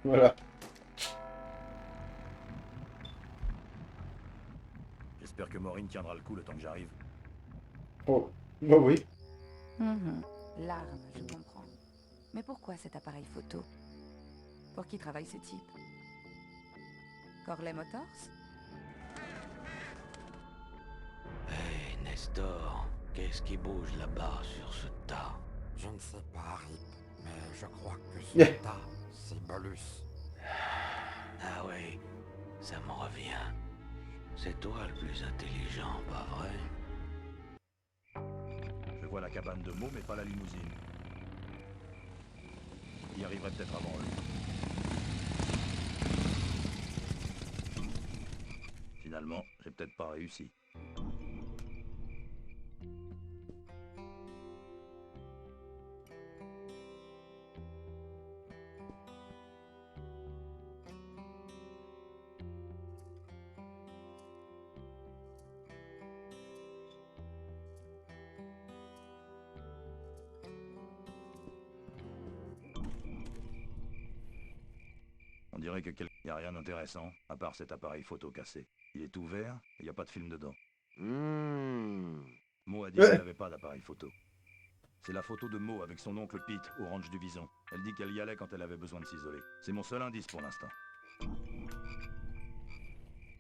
Voilà. J'espère que Maureen tiendra le coup le temps que j'arrive. Oh, bah oui. L'arme, je comprends. Mais pourquoi cet appareil photo? Pour qui travaille ce type? Corley Motors? Hey, Nestor, qu'est-ce qui bouge là-bas sur ce tas? Je ne sais pas, Rip, mais je crois que ce tas, c'est Bolus. Ah oui, ça me revient. C'est toi le plus intelligent, pas vrai? Je vois la cabane de Mo, mais pas la limousine. Il arriverait peut-être avant eux. Finalement, j'ai peut-être pas réussi. On dirait que il n'y a rien d'intéressant, à part cet appareil photo cassé. Il est ouvert, et il n'y a pas de film dedans. Mo a dit qu'elle n'avait pas d'appareil photo. C'est la photo de Mo avec son oncle Pete au ranch du Bison. Elle dit qu'elle y allait quand elle avait besoin de s'isoler. C'est mon seul indice pour l'instant.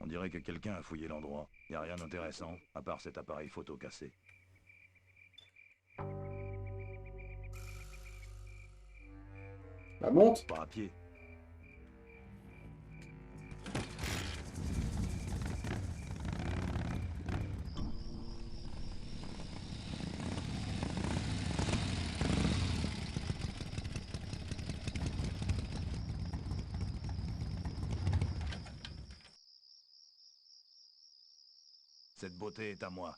On dirait que quelqu'un a fouillé l'endroit. Il n'y a rien d'intéressant, à part cet appareil photo cassé. La monte. Pas à pied. Cette beauté est à moi.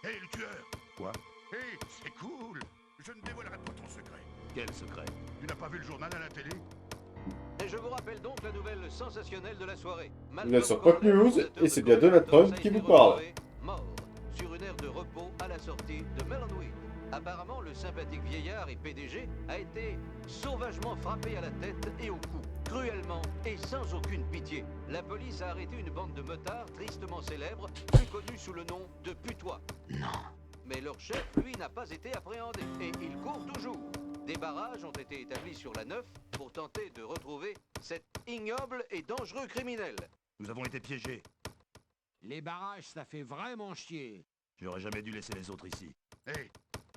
Hé, le tueur! Quoi? Hé, c'est cool! Je ne dévoilerai pas ton secret. Quel secret? Tu n'as pas vu le journal à la télé? Et je vous rappelle donc la nouvelle sensationnelle de la soirée. Vous êtes sur Pop News et c'est bien Donald Trump qui vous parle. Mort sur une aire de repos à la sortie de Melonweed. Apparemment, le sympathique vieillard et PDG a été sauvagement frappé à la tête et au cou, cruellement et sans aucune pitié. La police a arrêté une bande de motards tristement célèbres, plus connus sous le nom de Putois. Non. Mais leur chef, lui, n'a pas été appréhendé et il court toujours. Des barrages ont été établis sur la 9 pour tenter de retrouver cet ignoble et dangereux criminel. Nous avons été piégés. Les barrages, ça fait vraiment chier. J'aurais jamais dû laisser les autres ici. Hé,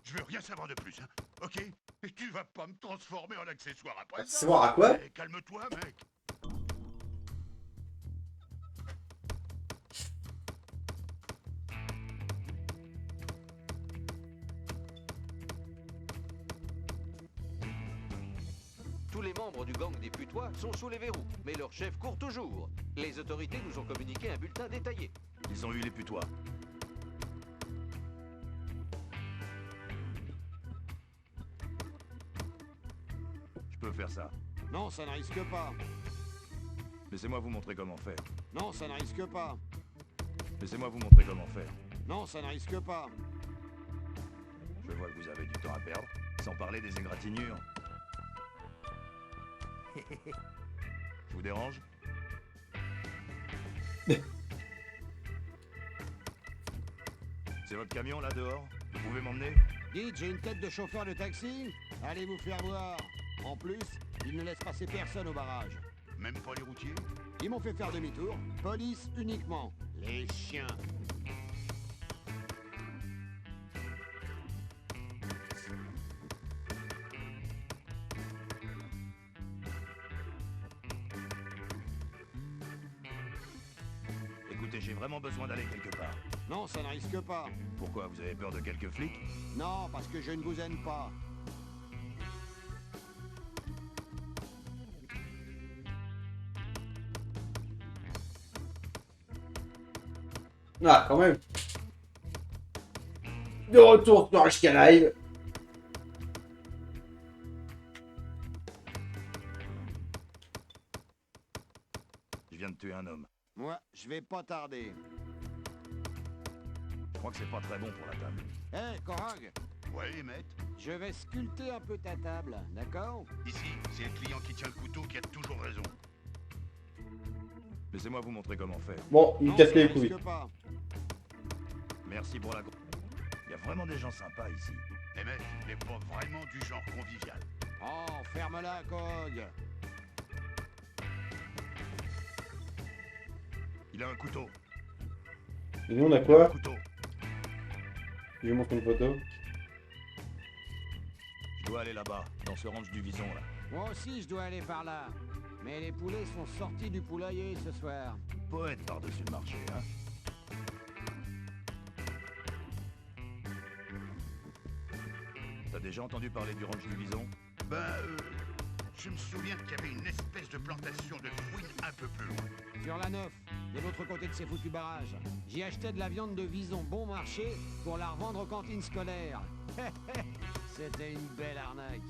je veux rien savoir de plus, hein, ok? Et tu vas pas me transformer en accessoire après ça. Accessoire à quoi? Hey, calme-toi, mec. Tous les membres du gang des Putois sont sous les verrous, mais leur chef court toujours. Les autorités nous ont communiqué un bulletin détaillé. Ils ont eu les Putois. Je peux faire ça. Non, ça ne risque pas. Laissez-moi vous montrer comment faire. Non, ça ne risque pas. Laissez-moi vous montrer comment faire. Non, ça ne risque pas. Je vois que vous avez du temps à perdre, sans parler des égratignures. Je vous dérange? C'est votre camion là dehors? Vous pouvez m'emmener? Dites, j'ai une tête de chauffeur de taxi? Allez vous faire voir. En plus, ils ne laissent passer personne au barrage. Même pas les routiers? Ils m'ont fait faire demi-tour. Police uniquement. Les chiens. Écoutez, j'ai vraiment besoin d'aller quelque part. Non, ça ne risque pas. Pourquoi? Vous avez peur de quelques flics? Non, parce que je ne vous aime pas. Ah, quand même. De retour sur HK Live. Je viens de tuer un homme. Moi, je vais pas tarder. Je crois que c'est pas très bon pour la table. Hé, Korag, Ouais, maître. je vais sculpter un peu ta table, d'accord? Ici, c'est le client qui tient le couteau qui a toujours raison. Laissez-moi vous montrer comment faire. Bon, il Non, casse ça les ne couilles. risque pas. Merci pour la... Il y a vraiment des gens sympas ici. Les maîtres, il n'est pas vraiment du genre convivial. Oh, ferme-la, Kog. Il a un couteau. Et nous, on a quoi? Un couteau. Je vais montrer une photo. Je dois aller là-bas, dans ce ranch du Vison là. Moi aussi, je dois aller par là. Mais les poulets sont sortis du poulailler ce soir. Poète par-dessus le marché, hein. T'as déjà entendu parler du ranch du Vison? Je me souviens qu'il y avait une espèce de plantation de fouines un peu plus loin. Sur la 9, de l'autre côté de ces foutus barrages. J'y achetais de la viande de vison bon marché pour la revendre aux cantines scolaires. C'était une belle arnaque.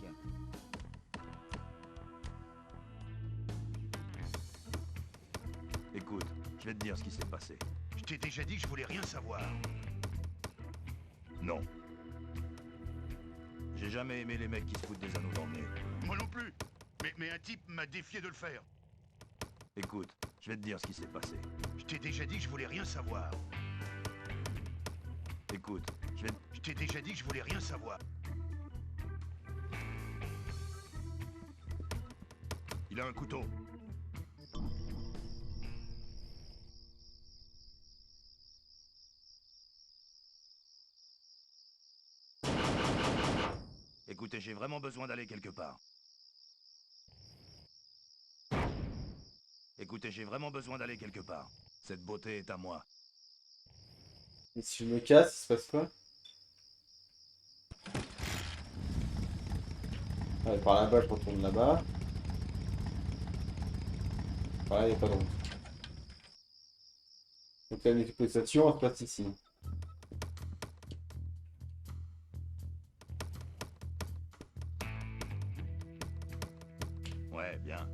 Écoute, je vais te dire ce qui s'est passé. Je t'ai déjà dit que je voulais rien savoir. Non. J'ai jamais aimé les mecs qui se foutent des anneaux dans le nez. Moi non plus. Mais un type m'a défié de le faire. Écoute, je vais te dire ce qui s'est passé. Je t'ai déjà dit que je voulais rien savoir. Écoute, Je t'ai déjà dit que je voulais rien savoir. Il a un couteau. Écoutez, j'ai vraiment besoin d'aller quelque part. Écoutez, j'ai vraiment besoin d'aller quelque part. Cette beauté est à moi. Et si je me casse, il se passe quoi? Ouais, par là-bas, je retourne là-bas. Par là, il n'y a pas de route. Donc la multiplication, on se place ici. Ouais, bien.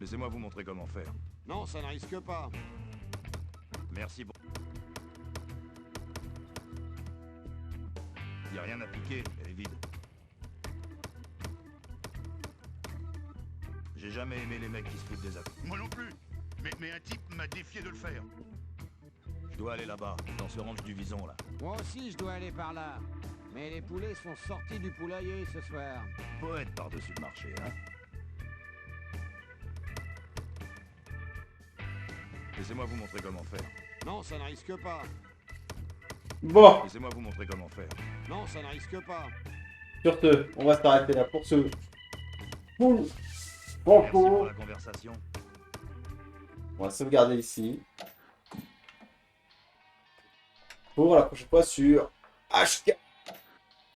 Laissez-moi vous montrer comment faire. Non, ça ne risque pas. Merci beaucoup. Y a rien à piquer, elle est vide. J'ai jamais aimé les mecs qui se foutent des affaires. Moi non plus. Mais un type m'a défié de le faire. Je dois aller là-bas, dans ce ranch du Vison là. Moi aussi, je dois aller par là. Mais les poulets sont sortis du poulailler ce soir. Poète par-dessus le marché, hein. Laissez-moi vous montrer comment faire. Non, ça ne risque pas. Bon, Laissez-moi vous montrer comment faire. Non, ça ne risque pas. sur ce, on va s'arrêter là pour ce full Merci pour Franco. la conversation. On va sauvegarder ici. Pour la prochaine fois sur HK